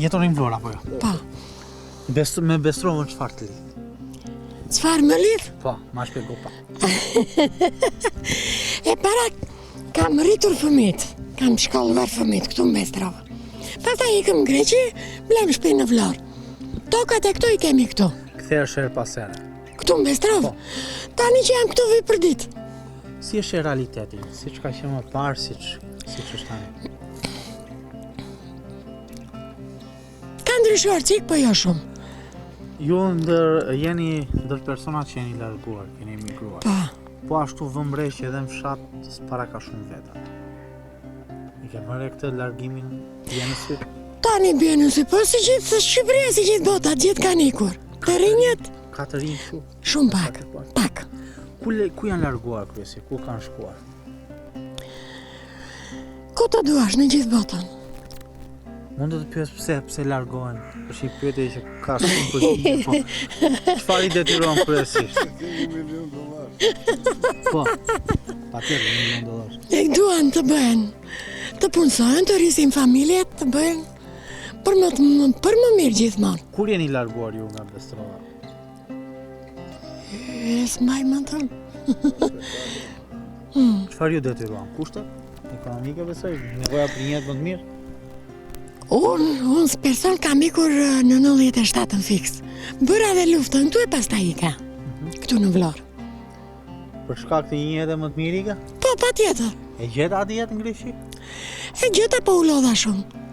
Jetonin në Vlorë apo jo? Po. Me Bestrovën çfarë të lidh? Çfarë më lidh? Po, ma shpjego pa. E para kam rritur fëmijët. Kam shkolluar fëmijët këtu në Bestrovë. Pastaj ikëm në Greqi, blem shtëpi në Vlorë. Tokat e këtu i kemi këtu. Kthehesh her pas here. Këtu në Bestrovë. Tani që jam këtu vi për ditë. Si është realiteti? Siç ka qenë më parë, siç është tani? Ka ndryshuar çik, po jo shumë. Ju jeni ndër personat që jeni larguar, keni emigruar. Po ashtu vëmbrejsh edhe në fshat s'para ka shumë veta. I ke marrë këtë largimin në sy? Tani bie në sy, po si gjithë Shqipëria, si gjithë bota, gjithë kanë ikur. Të rinjët? Ka të rinj këtu? Shumë pak. Ku janë larguar kryesi? Ku kanë shkuar? Ku të duash në gjithë botën? Mund të të pyes pse largohen? Është një pyetje që ka shumë përgjigje, po. Çfarë i detyron kryesisht? Po. Patjetër $1 milion. E duan të bëhen, të punsojnë, të rrisin familjet, të bëhen për më mirë gjithmonë. Kur jeni larguar ju nga Bestrova? S'mbaj më tonë. Çfarë ju detyruan? Kushtet? Ekonomike besoj? Nevoja për një jetë më të mirë? Unë së person kam ikur në 97 në fiks. Bëra dhe luftën këtu e pastaj ika. Këtu në Vlorë. Për shkak të një jete më të mirë ika? Po, patjetër. E gjeta atë jetë në Greqi? E gjeta po u lodha shumë.